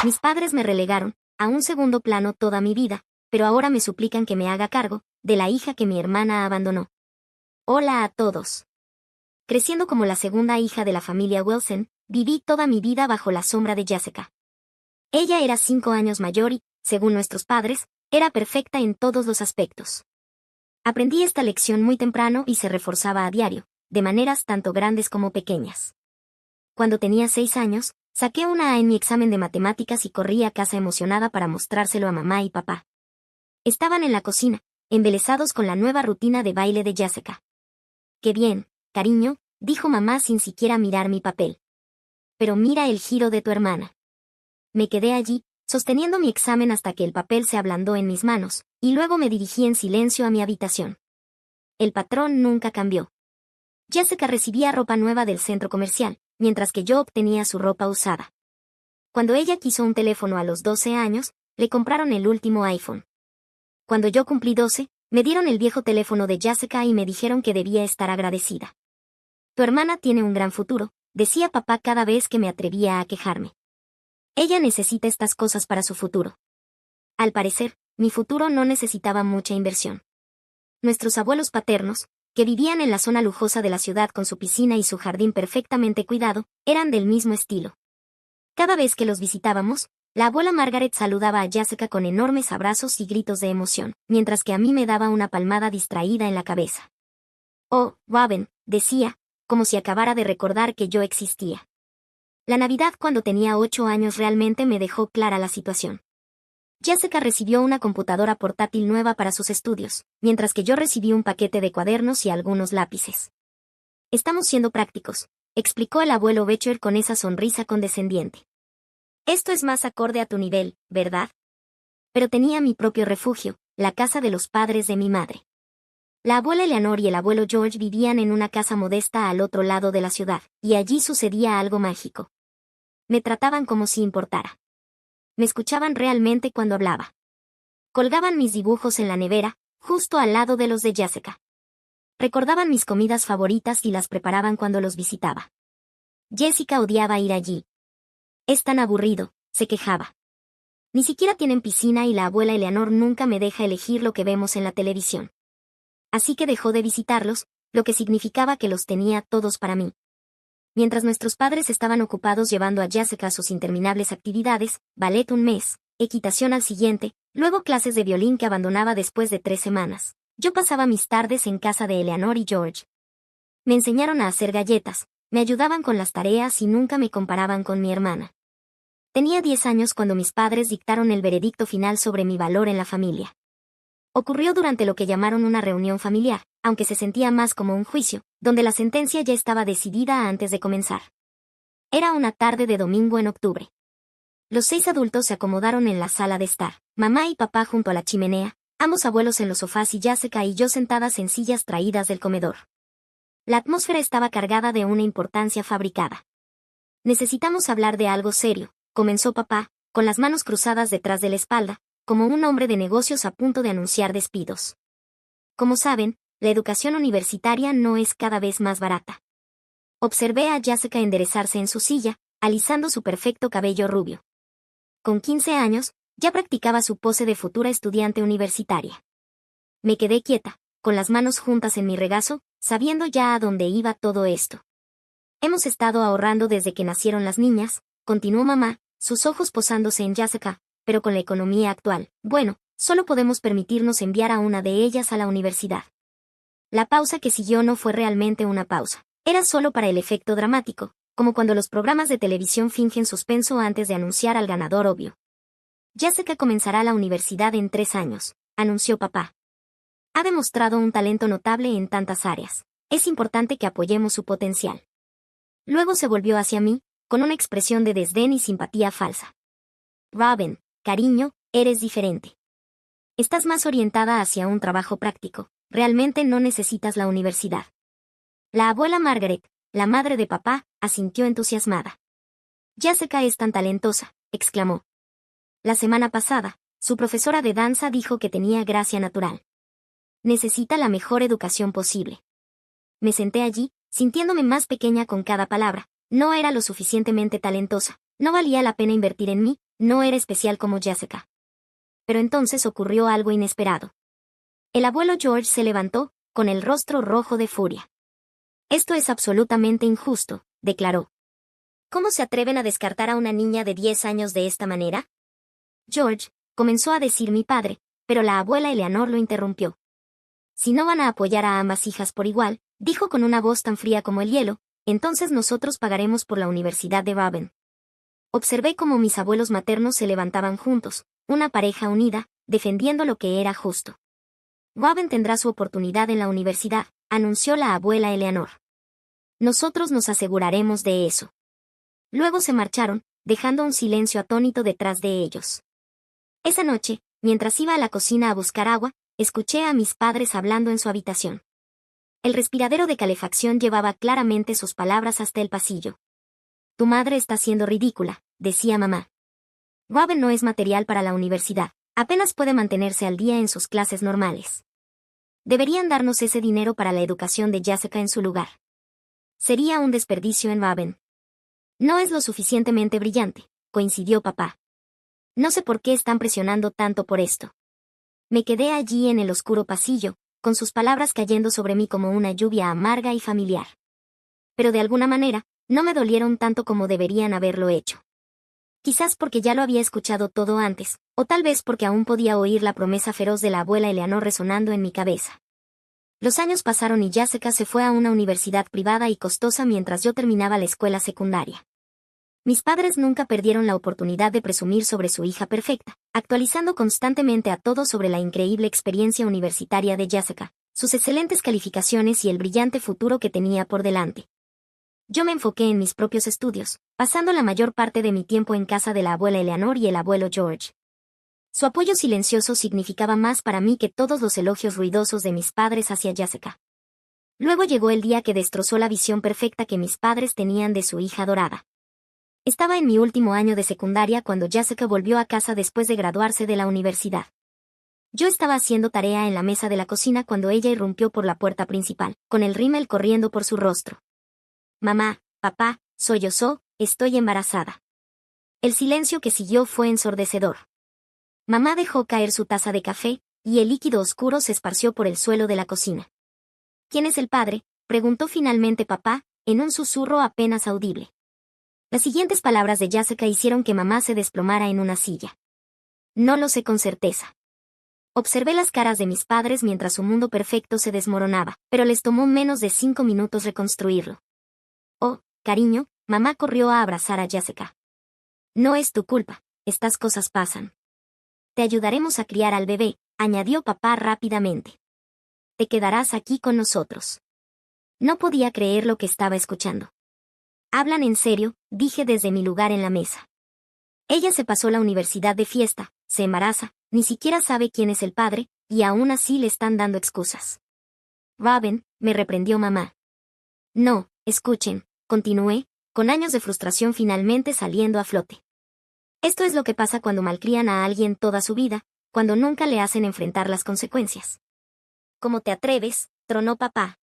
Mis padres me relegaron a un segundo plano toda mi vida, pero ahora me suplican que me haga cargo de la hija que mi hermana abandonó. Hola a todos. Creciendo como la segunda hija de la familia Wilson, viví toda mi vida bajo la sombra de Jessica. Ella era 5 años mayor y, según nuestros padres, era perfecta en todos los aspectos. Aprendí esta lección muy temprano y se reforzaba a diario, de maneras tanto grandes como pequeñas. Cuando tenía 6 años, saqué una A en mi examen de matemáticas y corrí a casa emocionada para mostrárselo a mamá y papá. Estaban en la cocina, embelesados con la nueva rutina de baile de Jessica. «Qué bien, cariño», dijo mamá sin siquiera mirar mi papel. «Pero mira el giro de tu hermana». Me quedé allí, sosteniendo mi examen hasta que el papel se ablandó en mis manos, y luego me dirigí en silencio a mi habitación. El patrón nunca cambió. Jessica recibía ropa nueva del centro comercial, mientras que yo obtenía su ropa usada. Cuando ella quiso un teléfono a los 12 años, le compraron el último iPhone. Cuando yo cumplí 12, me dieron el viejo teléfono de Jessica y me dijeron que debía estar agradecida. «Tu hermana tiene un gran futuro», decía papá cada vez que me atrevía a quejarme. «Ella necesita estas cosas para su futuro». Al parecer, mi futuro no necesitaba mucha inversión. Nuestros abuelos paternos, que vivían en la zona lujosa de la ciudad con su piscina y su jardín perfectamente cuidado, eran del mismo estilo. Cada vez que los visitábamos, la abuela Margaret saludaba a Jessica con enormes abrazos y gritos de emoción, mientras que a mí me daba una palmada distraída en la cabeza. «Oh, Robin», decía, como si acabara de recordar que yo existía. La Navidad cuando tenía 8 años realmente me dejó clara la situación. Jessica recibió una computadora portátil nueva para sus estudios, mientras que yo recibí un paquete de cuadernos y algunos lápices. «Estamos siendo prácticos», explicó el abuelo Becher con esa sonrisa condescendiente. «Esto es más acorde a tu nivel, ¿verdad?» Pero tenía mi propio refugio, la casa de los padres de mi madre. La abuela Eleanor y el abuelo George vivían en una casa modesta al otro lado de la ciudad, y allí sucedía algo mágico. Me trataban como si importara. Me escuchaban realmente cuando hablaba. Colgaban mis dibujos en la nevera, justo al lado de los de Jessica. Recordaban mis comidas favoritas y las preparaban cuando los visitaba. Jessica odiaba ir allí. «Es tan aburrido», se quejaba. «Ni siquiera tienen piscina y la abuela Eleanor nunca me deja elegir lo que vemos en la televisión». Así que dejó de visitarlos, lo que significaba que los tenía todos para mí. Mientras nuestros padres estaban ocupados llevando a Jessica a sus interminables actividades, ballet un mes, equitación al siguiente, luego clases de violín que abandonaba después de 3 semanas, yo pasaba mis tardes en casa de Eleanor y George. Me enseñaron a hacer galletas, me ayudaban con las tareas y nunca me comparaban con mi hermana. Tenía 10 años cuando mis padres dictaron el veredicto final sobre mi valor en la familia. Ocurrió durante lo que llamaron una reunión familiar, aunque se sentía más como un juicio, donde la sentencia ya estaba decidida antes de comenzar. Era una tarde de domingo en octubre. Los 6 adultos se acomodaron en la sala de estar, mamá y papá junto a la chimenea, ambos abuelos en los sofás y Jessica y yo sentadas en sillas traídas del comedor. La atmósfera estaba cargada de una importancia fabricada. «Necesitamos hablar de algo serio», comenzó papá, con las manos cruzadas detrás de la espalda, como un hombre de negocios a punto de anunciar despidos. «Como saben, la educación universitaria no es cada vez más barata». Observé a Jessica enderezarse en su silla, alisando su perfecto cabello rubio. Con 15 años, ya practicaba su pose de futura estudiante universitaria. Me quedé quieta, con las manos juntas en mi regazo, sabiendo ya a dónde iba todo esto. «Hemos estado ahorrando desde que nacieron las niñas», continuó mamá, sus ojos posándose en Jessica, «pero con la economía actual, bueno, solo podemos permitirnos enviar a una de ellas a la universidad». La pausa que siguió no fue realmente una pausa. Era solo para el efecto dramático, como cuando los programas de televisión fingen suspenso antes de anunciar al ganador obvio. «Jessica comenzará la universidad en 3 años», anunció papá. «Ha demostrado un talento notable en tantas áreas. Es importante que apoyemos su potencial». Luego se volvió hacia mí, con una expresión de desdén y simpatía falsa. «Robin, cariño, eres diferente. Estás más orientada hacia un trabajo práctico. Realmente no necesitas la universidad». La abuela Margaret, la madre de papá, asintió entusiasmada. «Jessica es tan talentosa», exclamó. «La semana pasada, su profesora de danza dijo que tenía gracia natural. Necesita la mejor educación posible». Me senté allí, sintiéndome más pequeña con cada palabra. No era lo suficientemente talentosa, no valía la pena invertir en mí, no era especial como Jessica. Pero entonces ocurrió algo inesperado. El abuelo George se levantó, con el rostro rojo de furia. Esto es absolutamente injusto, declaró. ¿Cómo se atreven a descartar a una niña de 10 años de esta manera? George, comenzó a decir mi padre, pero la abuela Eleanor lo interrumpió. Si no van a apoyar a ambas hijas por igual, dijo con una voz tan fría como el hielo, entonces nosotros pagaremos por la Universidad de Raven. Observé cómo mis abuelos maternos se levantaban juntos, una pareja unida, defendiendo lo que era justo. Raven tendrá su oportunidad en la universidad, anunció la abuela Eleanor. Nosotros nos aseguraremos de eso. Luego se marcharon, dejando un silencio atónito detrás de ellos. Esa noche, mientras iba a la cocina a buscar agua, escuché a mis padres hablando en su habitación. El respiradero de calefacción llevaba claramente sus palabras hasta el pasillo. Tu madre está siendo ridícula, decía mamá. Raven no es material para la universidad, apenas puede mantenerse al día en sus clases normales. Deberían darnos ese dinero para la educación de Jessica en su lugar. Sería un desperdicio en Raven. No es lo suficientemente brillante, coincidió papá. No sé por qué están presionando tanto por esto. Me quedé allí en el oscuro pasillo, con sus palabras cayendo sobre mí como una lluvia amarga y familiar. Pero de alguna manera, no me dolieron tanto como deberían haberlo hecho. Quizás porque ya lo había escuchado todo antes, o tal vez porque aún podía oír la promesa feroz de la abuela Eleanor resonando en mi cabeza. Los años pasaron y Jessica se fue a una universidad privada y costosa mientras yo terminaba la escuela secundaria. Mis padres nunca perdieron la oportunidad de presumir sobre su hija perfecta, actualizando constantemente a todos sobre la increíble experiencia universitaria de Jessica, sus excelentes calificaciones y el brillante futuro que tenía por delante. Yo me enfoqué en mis propios estudios, pasando la mayor parte de mi tiempo en casa de la abuela Eleanor y el abuelo George. Su apoyo silencioso significaba más para mí que todos los elogios ruidosos de mis padres hacia Jessica. Luego llegó el día que destrozó la visión perfecta que mis padres tenían de su hija adorada. Estaba en mi último año de secundaria cuando Jessica volvió a casa después de graduarse de la universidad. Yo estaba haciendo tarea en la mesa de la cocina cuando ella irrumpió por la puerta principal, con el rímel corriendo por su rostro. Mamá, papá, sollozó, estoy embarazada. El silencio que siguió fue ensordecedor. Mamá dejó caer su taza de café, y el líquido oscuro se esparció por el suelo de la cocina. ¿Quién es el padre?, preguntó finalmente papá, en un susurro apenas audible. Las siguientes palabras de Jessica hicieron que mamá se desplomara en una silla. No lo sé con certeza. Observé las caras de mis padres mientras su mundo perfecto se desmoronaba, pero les tomó menos de 5 minutos reconstruirlo. Oh, cariño, mamá corrió a abrazar a Jessica. No es tu culpa, estas cosas pasan. Te ayudaremos a criar al bebé, añadió papá rápidamente. Te quedarás aquí con nosotros. No podía creer lo que estaba escuchando. Hablan en serio, dije desde mi lugar en la mesa. Ella se pasó la universidad de fiesta, se embaraza, ni siquiera sabe quién es el padre, y aún así le están dando excusas. Raven, me reprendió mamá. No, escuchen, continué, con años de frustración finalmente saliendo a flote. Esto es lo que pasa cuando malcrían a alguien toda su vida, cuando nunca le hacen enfrentar las consecuencias. ¿Cómo te atreves?, tronó papá.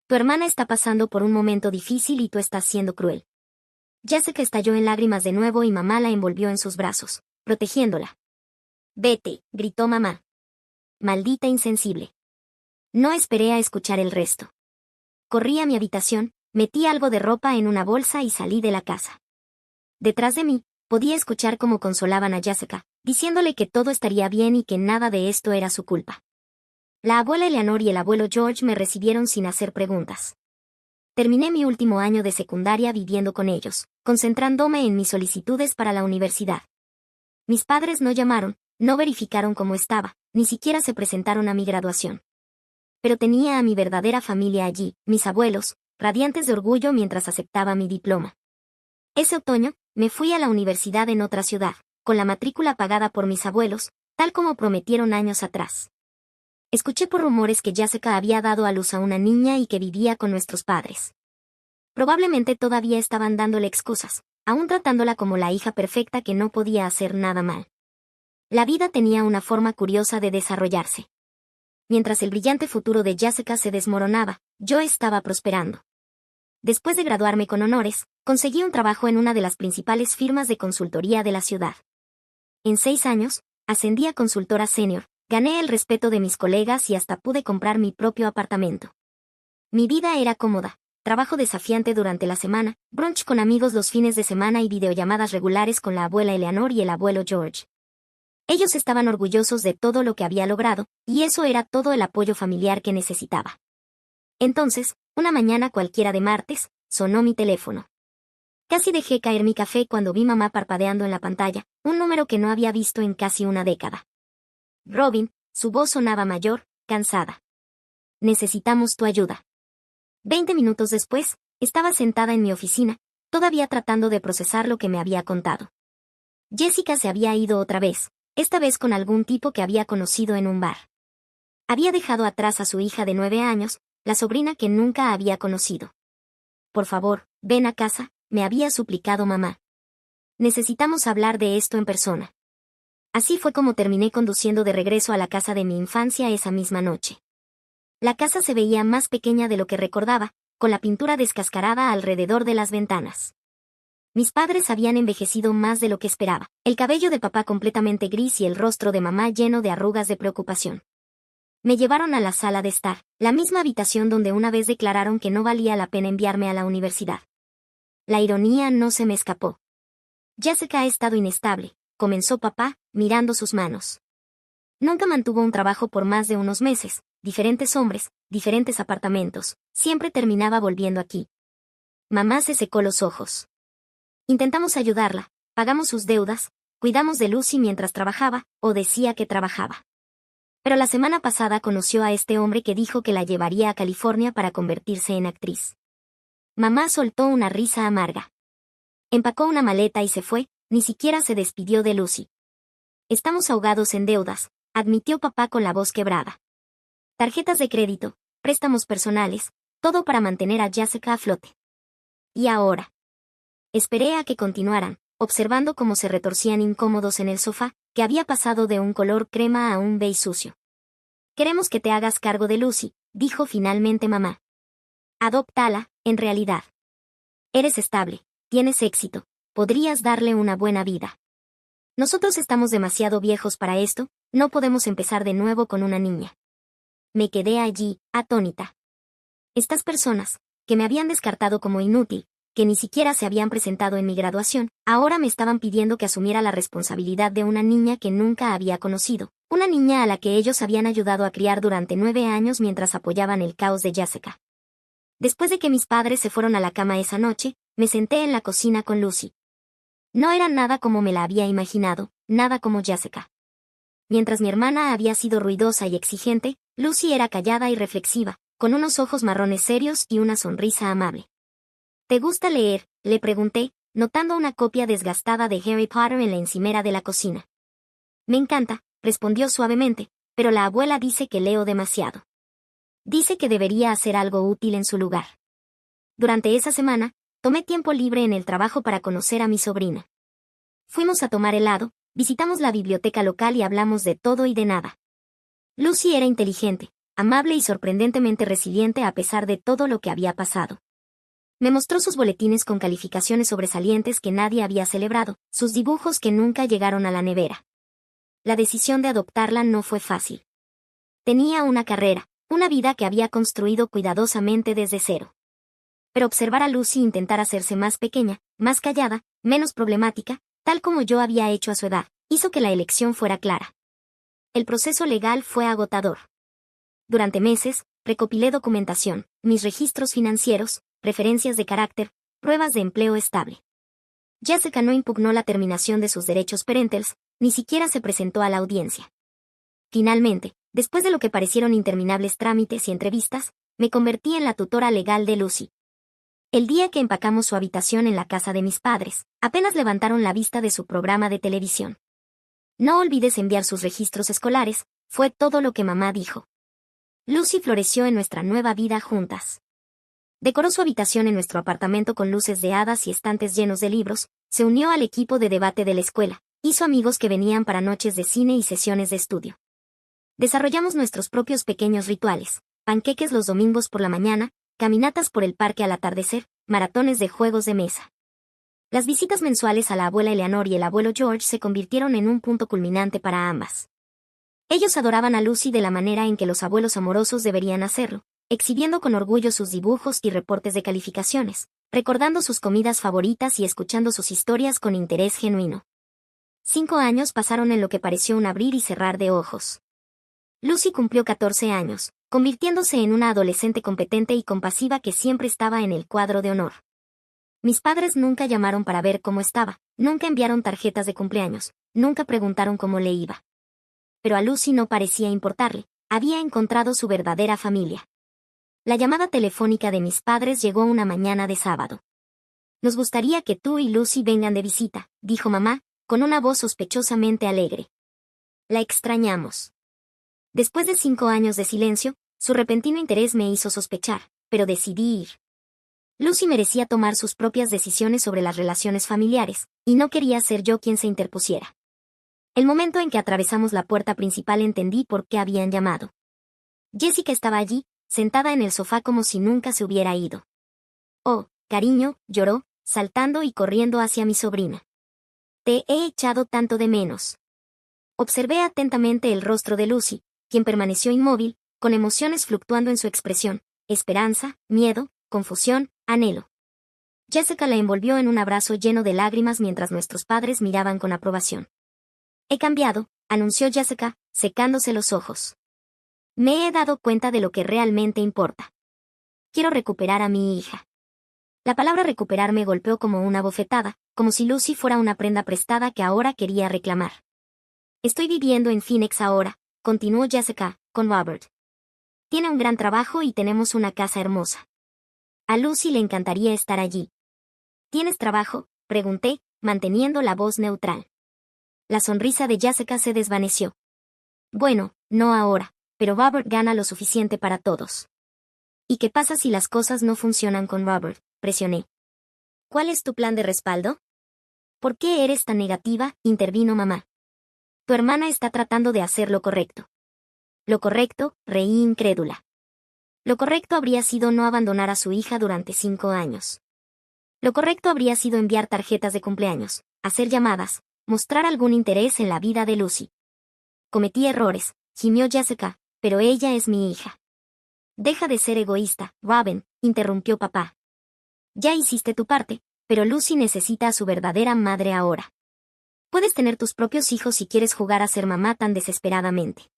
Tu hermana está pasando por un momento difícil y tú estás siendo cruel. Jessica estalló en lágrimas de nuevo y mamá la envolvió en sus brazos, protegiéndola. Vete, gritó mamá. Maldita insensible. No esperé a escuchar el resto. Corrí a mi habitación, metí algo de ropa en una bolsa y salí de la casa. Detrás de mí, podía escuchar cómo consolaban a Jessica, diciéndole que todo estaría bien y que nada de esto era su culpa. La abuela Eleanor y el abuelo George me recibieron sin hacer preguntas. Terminé mi último año de secundaria viviendo con ellos, concentrándome en mis solicitudes para la universidad. Mis padres no llamaron, no verificaron cómo estaba, ni siquiera se presentaron a mi graduación. Pero tenía a mi verdadera familia allí, mis abuelos, radiantes de orgullo mientras aceptaba mi diploma. Ese otoño, me fui a la universidad en otra ciudad, con la matrícula pagada por mis abuelos, tal como prometieron años atrás. Escuché por rumores que Jessica había dado a luz a una niña y que vivía con nuestros padres. Probablemente todavía estaban dándole excusas, aún tratándola como la hija perfecta que no podía hacer nada mal. La vida tenía una forma curiosa de desarrollarse. Mientras el brillante futuro de Jessica se desmoronaba, yo estaba prosperando. Después de graduarme con honores, conseguí un trabajo en una de las principales firmas de consultoría de la ciudad. En 6 años, ascendí a consultora senior, gané el respeto de mis colegas y hasta pude comprar mi propio apartamento. Mi vida era cómoda, trabajo desafiante durante la semana, brunch con amigos los fines de semana y videollamadas regulares con la abuela Eleanor y el abuelo George. Ellos estaban orgullosos de todo lo que había logrado, y eso era todo el apoyo familiar que necesitaba. Entonces, una mañana cualquiera de martes, sonó mi teléfono. Casi dejé caer mi café cuando vi mamá parpadeando en la pantalla, un número que no había visto en casi una década. Robin, su voz sonaba mayor, cansada. Necesitamos tu ayuda. 20 minutos después, estaba sentada en mi oficina, todavía tratando de procesar lo que me había contado. Jessica se había ido otra vez, esta vez con algún tipo que había conocido en un bar. Había dejado atrás a su hija de 9 años, la sobrina que nunca había conocido. Por favor, ven a casa, me había suplicado mamá. Necesitamos hablar de esto en persona. Así fue como terminé conduciendo de regreso a la casa de mi infancia esa misma noche. La casa se veía más pequeña de lo que recordaba, con la pintura descascarada alrededor de las ventanas. Mis padres habían envejecido más de lo que esperaba, el cabello de papá completamente gris y el rostro de mamá lleno de arrugas de preocupación. Me llevaron a la sala de estar, la misma habitación donde una vez declararon que no valía la pena enviarme a la universidad. La ironía no se me escapó. Jessica ha estado inestable, comenzó papá, mirando sus manos. Nunca mantuvo un trabajo por más de unos meses, diferentes hombres, diferentes apartamentos, siempre terminaba volviendo aquí. Mamá se secó los ojos. Intentamos ayudarla, pagamos sus deudas, cuidamos de Lucy mientras trabajaba, o decía que trabajaba. Pero la semana pasada conoció a este hombre que dijo que la llevaría a California para convertirse en actriz. Mamá soltó una risa amarga. Empacó una maleta y se fue, ni siquiera se despidió de Lucy. Estamos ahogados en deudas, admitió papá con la voz quebrada. Tarjetas de crédito, préstamos personales, todo para mantener a Jessica a flote. ¿Y ahora? Esperé a que continuaran, observando cómo se retorcían incómodos en el sofá, que había pasado de un color crema a un beige sucio. Queremos que te hagas cargo de Lucy, dijo finalmente mamá. Adóptala, en realidad. Eres estable, tienes éxito, podrías darle una buena vida. Nosotros estamos demasiado viejos para esto, no podemos empezar de nuevo con una niña. Me quedé allí, atónita. Estas personas, que me habían descartado como inútil, que ni siquiera se habían presentado en mi graduación, ahora me estaban pidiendo que asumiera la responsabilidad de una niña que nunca había conocido, una niña a la que ellos habían ayudado a criar durante 9 años mientras apoyaban el caos de Jessica. Después de que mis padres se fueron a la cama esa noche, me senté en la cocina con Lucy. No era nada como me la había imaginado, nada como Jessica. Mientras mi hermana había sido ruidosa y exigente, Lucy era callada y reflexiva, con unos ojos marrones serios y una sonrisa amable. ¿Te gusta leer?, le pregunté, notando una copia desgastada de Harry Potter en la encimera de la cocina. Me encanta, respondió suavemente, pero la abuela dice que leo demasiado. Dice que debería hacer algo útil en su lugar. Durante esa semana, tomé tiempo libre en el trabajo para conocer a mi sobrina. Fuimos a tomar helado, visitamos la biblioteca local y hablamos de todo y de nada. Lucy era inteligente, amable y sorprendentemente resiliente a pesar de todo lo que había pasado. Me mostró sus boletines con calificaciones sobresalientes que nadie había celebrado, sus dibujos que nunca llegaron a la nevera. La decisión de adoptarla no fue fácil. Tenía una carrera, una vida que había construido cuidadosamente desde cero. Pero observar a Lucy intentar hacerse más pequeña, más callada, menos problemática, tal como yo había hecho a su edad, hizo que la elección fuera clara. El proceso legal fue agotador. Durante meses, recopilé documentación, mis registros financieros, referencias de carácter, pruebas de empleo estable. Jessica no impugnó la terminación de sus derechos parentales, ni siquiera se presentó a la audiencia. Finalmente, después de lo que parecieron interminables trámites y entrevistas, me convertí en la tutora legal de Lucy. El día que empacamos su habitación en la casa de mis padres, apenas levantaron la vista de su programa de televisión. No olvides enviar sus registros escolares, fue todo lo que mamá dijo. Lucy floreció en nuestra nueva vida juntas. Decoró su habitación en nuestro apartamento con luces de hadas y estantes llenos de libros, se unió al equipo de debate de la escuela, hizo amigos que venían para noches de cine y sesiones de estudio. Desarrollamos nuestros propios pequeños rituales, panqueques los domingos por la mañana, caminatas por el parque al atardecer, maratones de juegos de mesa. Las visitas mensuales a la abuela Eleanor y el abuelo George se convirtieron en un punto culminante para ambas. Ellos adoraban a Lucy de la manera en que los abuelos amorosos deberían hacerlo, exhibiendo con orgullo sus dibujos y reportes de calificaciones, recordando sus comidas favoritas y escuchando sus historias con interés genuino. 5 años pasaron en lo que pareció un abrir y cerrar de ojos. Lucy cumplió 14 años, convirtiéndose en una adolescente competente y compasiva que siempre estaba en el cuadro de honor. Mis padres nunca llamaron para ver cómo estaba, nunca enviaron tarjetas de cumpleaños, nunca preguntaron cómo le iba. Pero a Lucy no parecía importarle, había encontrado su verdadera familia. La llamada telefónica de mis padres llegó una mañana de sábado. Nos gustaría que tú y Lucy vengan de visita, dijo mamá, con una voz sospechosamente alegre. La extrañamos. Después de 5 años de silencio, su repentino interés me hizo sospechar, pero decidí ir. Lucy merecía tomar sus propias decisiones sobre las relaciones familiares, y no quería ser yo quien se interpusiera. El momento en que atravesamos la puerta principal entendí por qué habían llamado. Jessica estaba allí, sentada en el sofá como si nunca se hubiera ido. Oh, cariño, lloró, saltando y corriendo hacia mi sobrina. Te he echado tanto de menos. Observé atentamente el rostro de Lucy, quien permaneció inmóvil, con emociones fluctuando en su expresión, esperanza, miedo, confusión, anhelo. Jessica la envolvió en un abrazo lleno de lágrimas mientras nuestros padres miraban con aprobación. He cambiado, anunció Jessica, secándose los ojos. Me he dado cuenta de lo que realmente importa. Quiero recuperar a mi hija. La palabra recuperar me golpeó como una bofetada, como si Lucy fuera una prenda prestada que ahora quería reclamar. Estoy viviendo en Phoenix ahora, continuó Jessica, con Robert. Tiene un gran trabajo y tenemos una casa hermosa. A Lucy le encantaría estar allí. ¿Tienes trabajo?, pregunté, manteniendo la voz neutral. La sonrisa de Jessica se desvaneció. Bueno, no ahora, pero Robert gana lo suficiente para todos. ¿Y qué pasa si las cosas no funcionan con Robert?, presioné. ¿Cuál es tu plan de respaldo? ¿Por qué eres tan negativa?, intervino mamá. Tu hermana está tratando de hacer lo correcto. ¿Lo correcto?, reí incrédula. Lo correcto habría sido no abandonar a su hija durante 5 años. Lo correcto habría sido enviar tarjetas de cumpleaños, hacer llamadas, mostrar algún interés en la vida de Lucy. Cometí errores, gimió Jessica, pero ella es mi hija. Deja de ser egoísta, Robin, interrumpió papá. Ya hiciste tu parte, pero Lucy necesita a su verdadera madre ahora. Puedes tener tus propios hijos si quieres jugar a ser mamá tan desesperadamente.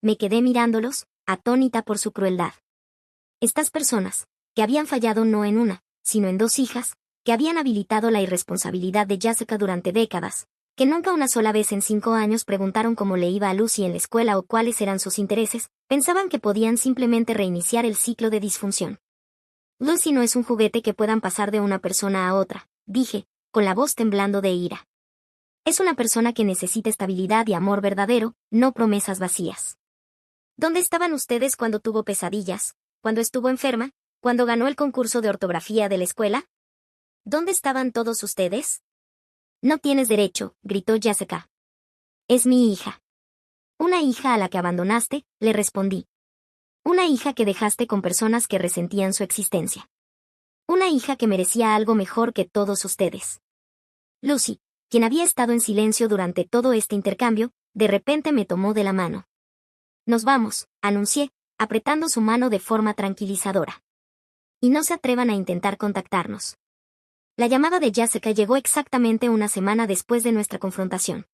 Me quedé mirándolos, atónita por su crueldad. Estas personas, que habían fallado no en una, sino en 2 hijas, que habían habilitado la irresponsabilidad de Jessica durante décadas, que nunca una sola vez en 5 años preguntaron cómo le iba a Lucy en la escuela o cuáles eran sus intereses, pensaban que podían simplemente reiniciar el ciclo de disfunción. Lucy no es un juguete que puedan pasar de una persona a otra, dije, con la voz temblando de ira. Es una persona que necesita estabilidad y amor verdadero, no promesas vacías. ¿Dónde estaban ustedes cuando tuvo pesadillas? ¿Cuando estuvo enferma? ¿Cuando ganó el concurso de ortografía de la escuela? ¿Dónde estaban todos ustedes? No tienes derecho, gritó Jessica. Es mi hija. Una hija a la que abandonaste, le respondí. Una hija que dejaste con personas que resentían su existencia. Una hija que merecía algo mejor que todos ustedes. Lucy, quien había estado en silencio durante todo este intercambio, de repente me tomó de la mano. Nos vamos, anuncié, apretando su mano de forma tranquilizadora. Y no se atrevan a intentar contactarnos. La llamada de Jessica llegó exactamente una semana después de nuestra confrontación.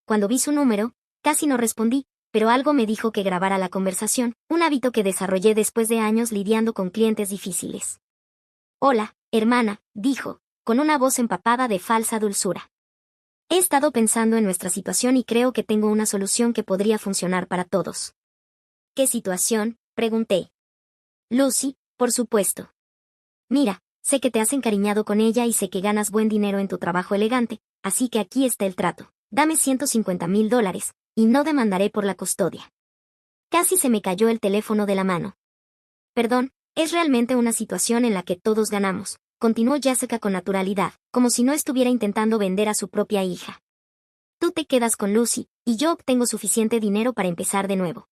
Cuando vi su número, casi no respondí, pero algo me dijo que grabara la conversación, un hábito que desarrollé después de años lidiando con clientes difíciles. Hola, hermana, dijo, con una voz empapada de falsa dulzura. He estado pensando en nuestra situación y creo que tengo una solución que podría funcionar para todos. ¿Qué situación?, pregunté. Lucy, por supuesto. Mira, sé que te has encariñado con ella y sé que ganas buen dinero en tu trabajo elegante, así que aquí está el trato. Dame $150,000, y no demandaré por la custodia. Casi se me cayó el teléfono de la mano. Perdón, es realmente una situación en la que todos ganamos, continuó Jessica con naturalidad, como si no estuviera intentando vender a su propia hija. Tú te quedas con Lucy, y yo obtengo suficiente dinero para empezar de nuevo.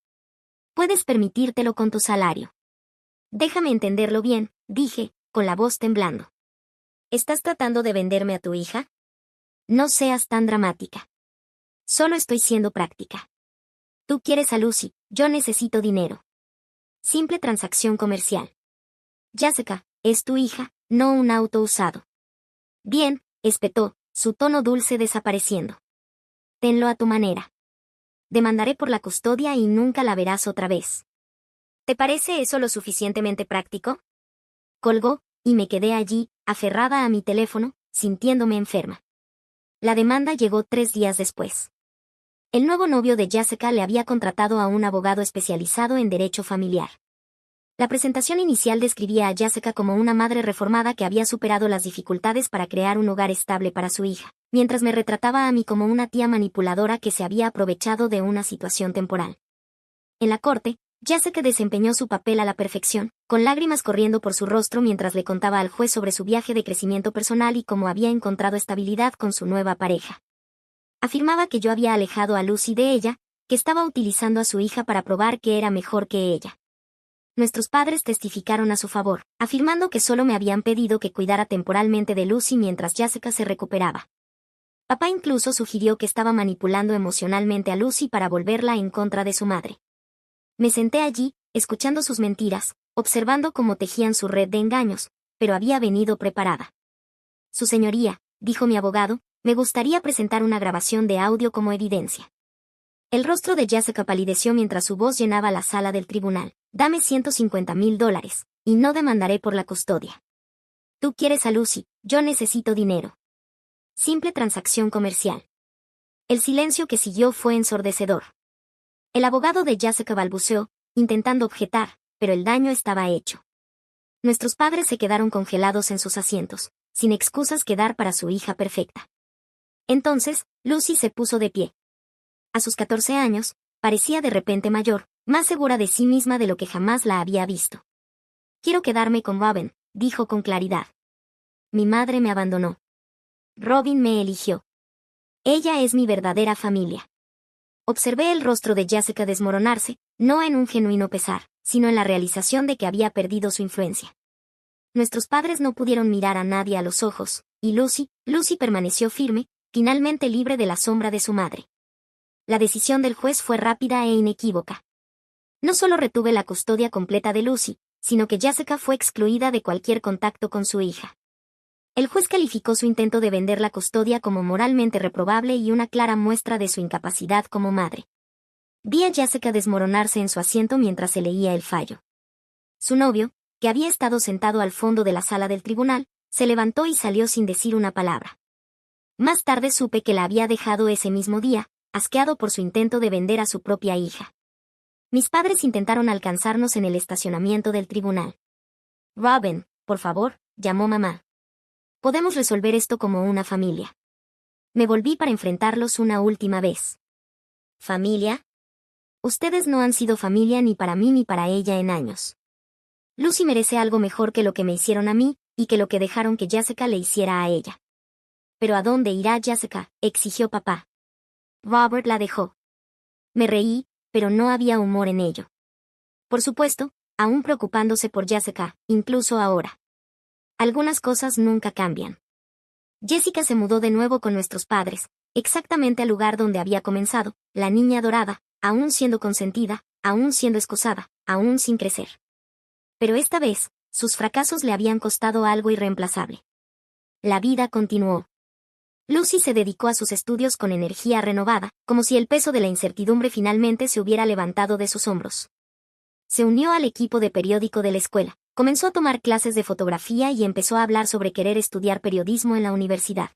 Puedes permitírtelo con tu salario. Déjame entenderlo bien, dije, con la voz temblando. ¿Estás tratando de venderme a tu hija? No seas tan dramática. Solo estoy siendo práctica. Tú quieres a Lucy, yo necesito dinero. Simple transacción comercial. Jessica, es tu hija, no un auto usado. Bien, espetó, su tono dulce desapareciendo. Tenlo a tu manera. Demandaré por la custodia y nunca la verás otra vez. ¿Te parece eso lo suficientemente práctico? Colgó, y me quedé allí, aferrada a mi teléfono, sintiéndome enferma. La demanda llegó 3 días después. El nuevo novio de Jessica le había contratado a un abogado especializado en derecho familiar. La presentación inicial describía a Jessica como una madre reformada que había superado las dificultades para crear un hogar estable para su hija, mientras me retrataba a mí como una tía manipuladora que se había aprovechado de una situación temporal. En la corte, Jessica desempeñó su papel a la perfección, con lágrimas corriendo por su rostro mientras le contaba al juez sobre su viaje de crecimiento personal y cómo había encontrado estabilidad con su nueva pareja. Afirmaba que yo había alejado a Lucy de ella, que estaba utilizando a su hija para probar que era mejor que ella. Nuestros padres testificaron a su favor, afirmando que solo me habían pedido que cuidara temporalmente de Lucy mientras Jessica se recuperaba. Papá incluso sugirió que estaba manipulando emocionalmente a Lucy para volverla en contra de su madre. Me senté allí, escuchando sus mentiras, observando cómo tejían su red de engaños, pero había venido preparada. Su señoría, dijo mi abogado, me gustaría presentar una grabación de audio como evidencia. El rostro de Jessica palideció mientras su voz llenaba la sala del tribunal. Dame $150,000, y no demandaré por la custodia. Tú quieres a Lucy, yo necesito dinero. Simple transacción comercial. El silencio que siguió fue ensordecedor. El abogado de Jessica balbuceó, intentando objetar, pero el daño estaba hecho. Nuestros padres se quedaron congelados en sus asientos, sin excusas que dar para su hija perfecta. Entonces, Lucy se puso de pie. A sus 14 años, parecía de repente mayor, más segura de sí misma de lo que jamás la había visto. Quiero quedarme con Robin, dijo con claridad. Mi madre me abandonó. Robin me eligió. Ella es mi verdadera familia. Observé el rostro de Jessica desmoronarse, no en un genuino pesar, sino en la realización de que había perdido su influencia. Nuestros padres no pudieron mirar a nadie a los ojos, y Lucy permaneció firme, finalmente libre de la sombra de su madre. La decisión del juez fue rápida e inequívoca. No solo retuve la custodia completa de Lucy, sino que Jessica fue excluida de cualquier contacto con su hija. El juez calificó su intento de vender la custodia como moralmente reprobable y una clara muestra de su incapacidad como madre. Vi a Jessica desmoronarse en su asiento mientras se leía el fallo. Su novio, que había estado sentado al fondo de la sala del tribunal, se levantó y salió sin decir una palabra. Más tarde supe que la había dejado ese mismo día, asqueado por su intento de vender a su propia hija. Mis padres intentaron alcanzarnos en el estacionamiento del tribunal. Robin, por favor, llamó mamá. Podemos resolver esto como una familia. Me volví para enfrentarlos una última vez. ¿Familia? Ustedes no han sido familia ni para mí ni para ella en años. Lucy merece algo mejor que lo que me hicieron a mí, y que lo que dejaron que Jessica le hiciera a ella. ¿Pero a dónde irá Jessica?, exigió papá. Robert la dejó. Me reí, pero no había humor en ello. Por supuesto, aún preocupándose por Jessica, incluso ahora. Algunas cosas nunca cambian. Jessica se mudó de nuevo con nuestros padres, exactamente al lugar donde había comenzado, la niña adorada, aún siendo consentida, aún siendo excusada, aún sin crecer. Pero esta vez, sus fracasos le habían costado algo irreemplazable. La vida continuó. Lucy se dedicó a sus estudios con energía renovada, como si el peso de la incertidumbre finalmente se hubiera levantado de sus hombros. Se unió al equipo de periódico de la escuela, comenzó a tomar clases de fotografía y empezó a hablar sobre querer estudiar periodismo en la universidad.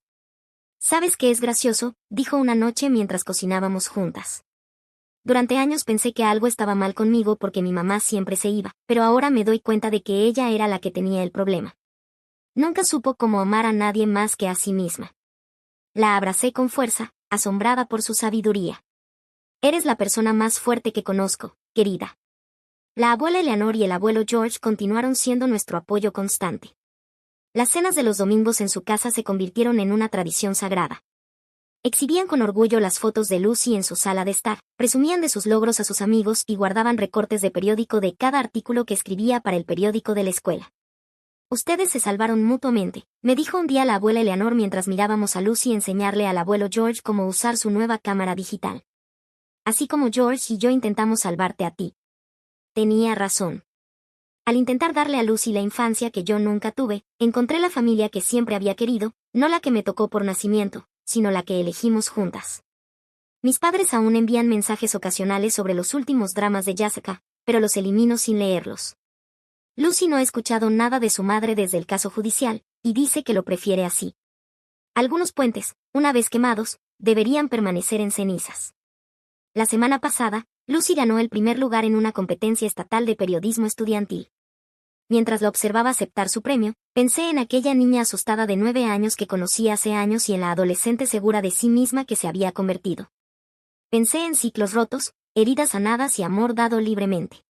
¿Sabes qué es gracioso?, dijo una noche mientras cocinábamos juntas. Durante años pensé que algo estaba mal conmigo porque mi mamá siempre se iba, pero ahora me doy cuenta de que ella era la que tenía el problema. Nunca supo cómo amar a nadie más que a sí misma. La abracé con fuerza, asombrada por su sabiduría. Eres la persona más fuerte que conozco, querida. La abuela Eleanor y el abuelo George continuaron siendo nuestro apoyo constante. Las cenas de los domingos en su casa se convirtieron en una tradición sagrada. Exhibían con orgullo las fotos de Lucy en su sala de estar, presumían de sus logros a sus amigos y guardaban recortes de periódico de cada artículo que escribía para el periódico de la escuela. Ustedes se salvaron mutuamente, me dijo un día la abuela Eleanor mientras mirábamos a Lucy enseñarle al abuelo George cómo usar su nueva cámara digital. Así como George y yo intentamos salvarte a ti. Tenía razón. Al intentar darle a Lucy la infancia que yo nunca tuve, encontré la familia que siempre había querido, no la que me tocó por nacimiento, sino la que elegimos juntas. Mis padres aún envían mensajes ocasionales sobre los últimos dramas de Jessica, pero los elimino sin leerlos. Lucy no ha escuchado nada de su madre desde el caso judicial, y dice que lo prefiere así. Algunos puentes, una vez quemados, deberían permanecer en cenizas. La semana pasada, Lucy ganó el primer lugar en una competencia estatal de periodismo estudiantil. Mientras la observaba aceptar su premio, pensé en aquella niña asustada de 9 años que conocí hace años y en la adolescente segura de sí misma que se había convertido. Pensé en ciclos rotos, heridas sanadas y amor dado libremente.